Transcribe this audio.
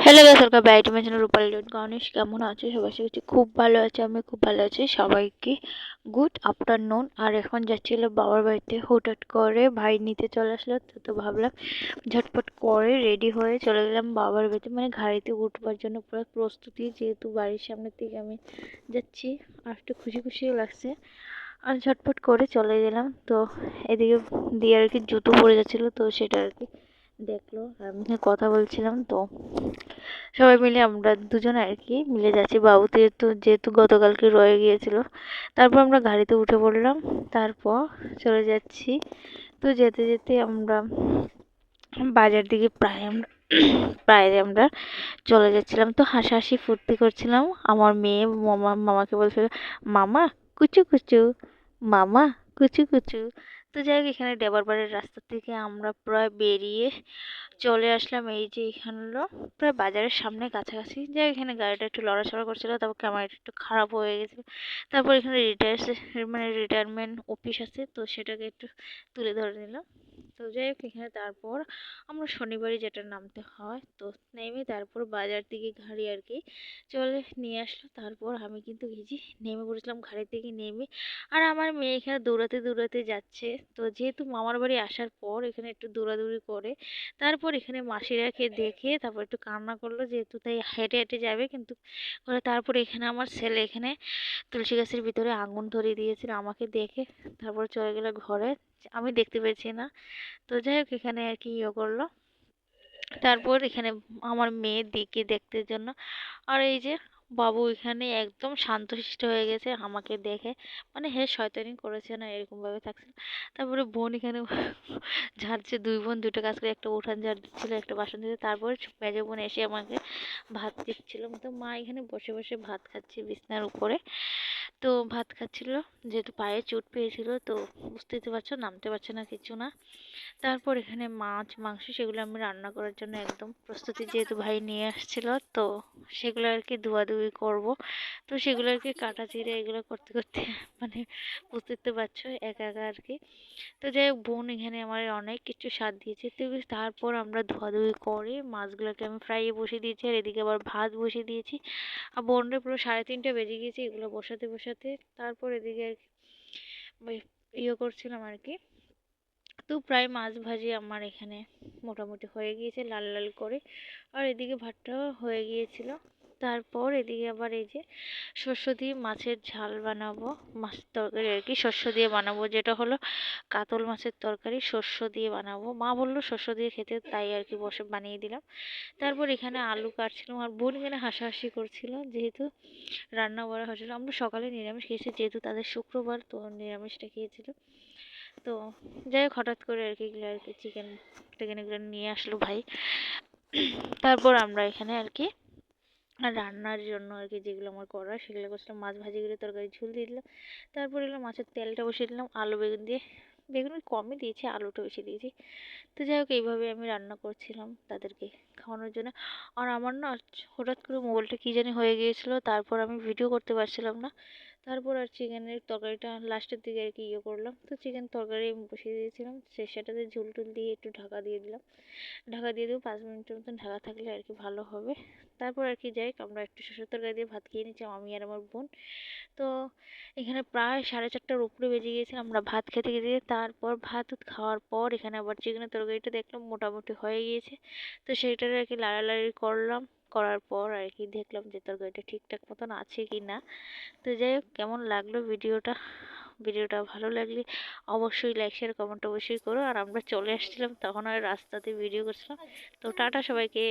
Hello guys, welcome back to my channel Rupali dot Ganesh. কেমন আছো সবাই? আশা করছি খুব ভালো আছে। আমি খুব ভালো আছি। সবাইকে গুড আফটারনুন। আর এখন যাচ্ছিল বাবার বাড়িতে, হুটহাট করে ভাই নিতে চলে আসলো। তো ভাবলাম ঝটপট করে রেডি হয়ে চলে গেলাম বাবার বাড়িতে, মানে গাড়িতে উঠবার জন্য পুরো প্রস্তুতি, যেহেতু বাড়ির সামনের দিকে আমি যাচ্ছি। আর একটু খুশি খুশিও লাগছে। আর ঝটপট করে চলে গেলাম। তো এদিকে দিয়ে আর কি জুতো পড়ে যাচ্ছিলো, তো সেটা আর কি দেখলো। আর আমি কথা বলছিলাম, তো সবাই মিলে আমরা দুজনে আর কি মিলে যাচ্ছি। বাবুতে তো যেহেতু গতকালকে রয়ে গিয়েছিল, তারপর আমরা গাড়িতে উঠে পড়লাম। তারপর চলে যাচ্ছি। তো যেতে যেতে আমরা বাজার দিকে প্রায় আমরা চলে যাচ্ছিলাম। তো হাসাহাসি ফুর্তি করছিলাম। আমার মেয়ে মামাকে বলছিল, মামা কুচু কুচু, মামা কুচু কুচু। তো যাই হোক, এখানে ডেবার বাড়ির রাস্তা থেকে আমরা প্রায় বেরিয়ে চলে আসলাম। এই যে এখানে হলো প্রায় বাজারের সামনে কাছাকাছি। যাই হোক, এখানে গাড়িটা একটু লড়াচড়া করছিল, তারপর ক্যামেরাটা একটু খারাপ হয়ে গেছিল। তারপর এখানে রিটায়ারমেন্ট অফিস আছে, তো সেটাকে একটু তুলে ধরে নিলাম। তো যাই হোক, এখানে তারপর আমরা শনিবারই যেটা নামতে হয়, তো নেমে তারপর বাজার থেকে গাড়ি আর কি চলে নিয়ে আসলো। তারপর আমি কিন্তু গেছি, নেমে পড়েছিলাম গাড়ি থেকে নেমে। আর আমার মেয়ে এখানে দৌড়াতে দৌড়াতে যাচ্ছে। তো যেহেতু মামার বাড়ি আসার পর এখানে একটু দৌড়াদৌড়ি করে, তারপর এখানে মাসিরাকে দেখে তারপর একটু কান্না করলো, যেহেতু তাই হেঁটে হেঁটে যাবে কিন্তু করে। তারপর এখানে আমার ছেলে এখানে তুলসী গাছের ভিতরে আগুন ধরিয়ে দিয়েছিল আমাকে দেখে। তারপর চলে গেল ঘরে, আমি দেখতে পেয়েছি না। তো যাই হোক, এখানে আর কি ইয়ে করলো। তারপর এখানে আমার মেয়ের দিকে দেখতে জন্য। আর এই যে বাবু এখানে একদম শান্তশিষ্ট হয়ে গেছে আমাকে দেখে, মানে হে শয়তানি করেছে না, এরকম ভাবে থাকছে। তারপরে বোন এখানে ঝাড়ছে, দুই বোন দুটো কাজ করে, একটা উঠান ঝাড় দিচ্ছিল, একটা বাসন দিচ্ছে। তারপর মেজো বোন এসে আমাকে ভাত দিচ্ছিল। তো মা এখানে বসে বসে ভাত খাচ্ছে বিছনার উপরে। তো ভাত খাচ্ছিল, যেহেতু পায়ে চোট পেয়েছিল, তো বুঝতেই তো পারছো, নামতে পারছে না, কিছু না। তারপর এখানে মাছ মাংস সেগুলো আমি রান্না করার জন্য একদম প্রস্তুতি, যেহেতু ভাই নিয়ে আসছিল, তো সেগুলো আর কি ধোয়াধুয়ি করব। তো সেগুলো আর কি কাটা চিড়ে এগুলো করতে করতে মানে বুঝতে তো পারছো, একা একা আর কি। তো যাই হোক, বোন এখানে আমার অনেক কিছু স্বাদ দিয়েছে। তো তারপর আমরা ধোয়াধুয়ি করে মাছগুলোকে আমি ফ্রাইয়ে বসিয়ে দিয়েছি, আর এদিকে আবার ভাত বসিয়ে দিয়েছি। আর বোনরে পুরো 3:30 বেজে গিয়েছে এগুলো বসাতে বসাতে। তারপর এদিকে আর কি ইয়ে করছিলাম আর কি। তো প্রায় মাছ ভাজি আমার এখানে মোটামুটি হয়ে গিয়েছে লাল লাল করে। আর এদিকে ভাতটাও হয়ে গিয়েছিল। তারপর এদিকে আবার এই যে শস্য দিয়ে মাছের ঝাল বানাবো, মাছের তরকারি আর কি শস্য দিয়ে বানাবো, যেটা হলো কাতল মাছের তরকারি শস্য দিয়ে বানাবো। মা বললো শস্য দিয়ে খেতে, তাই আর কি বসে বানিয়ে দিলাম। তারপর এখানে আলু কাটছিলাম, আর বোন এখানে হাসাহাসি করছিল, যেহেতু রান্না করা হয়েছিল। আমরা সকালে নিরামিষ খেয়েছি, যেহেতু তাদের শুক্রবার, তো নিরামিষটা খেয়েছিল। তো যাই হোক, হঠাৎ করে আর কি এগুলো আর কি চিকেন টিকেন এগুলো নিয়ে আসলো ভাই। তারপর আমরা এখানে আর কি রান্নার জন্য আর কি যেগুলো আমার করা সেগুলো করছিলাম। মাছ ভাজিগুলো তরকারি ঝোল দিয়ে দিলাম। তারপর এগুলো মাছের তেলটা বসিয়ে দিলাম, আলু বেগুন দিয়ে। বেগুন কমই দিয়েছি, আলুটা বেশি দিয়েছি। তো যাই হোক, এইভাবে আমি রান্না করছিলাম তাদেরকে খাওয়ানোর জন্য। আর আমার না হঠাৎ করে মোবাইলটা কী জানি হয়ে গিয়েছিলো, তারপর আমি ভিডিও করতে পারছিলাম না। তারপর আর চিকেনের তরকারিটা লাস্টের দিকে আর কি ইয়ে করলাম। তো চিকেন তরকারি আমি বসিয়ে দিয়েছিলাম, সেটাতে ঝোল টোল দিয়ে একটু ঢাকা দিয়ে দিলাম। ঢাকা দিয়ে দেবো 5 মিনিটের মতন, ঢাকা থাকলে আর কি ভালো হবে। তারপর আর কি যাই, আমরা একটু শসার তরকারি দিয়ে ভাত খেয়ে নিচ্ছিলাম আমি আর আমার বোন। তো এখানে প্রায় 4:30টার উপরে বেজে গিয়েছে আমরা ভাত খেতে খেতে। তারপর ভাত খাওয়ার পর এখানে আবার চিকেনের তরকারিটা দেখলাম মোটামুটি হয়ে গিয়েছে। তো সেইটার আর কি লাড়ালাড়ি করলাম, করার পর আর কি দেখলাম যে তরকারিটা ঠিকঠাক মতন আছে কি না। তো যাই হোক, কেমন লাগলো ভিডিওটা ভালো লাগলে অবশ্যই লাইক শেয়ার কমেন্ট অবশ্যই করো। আর আমরা চলে আসছিলাম তখন, আর রাস্তাতে ভিডিও করছিলাম। তো টাটা সবাইকে।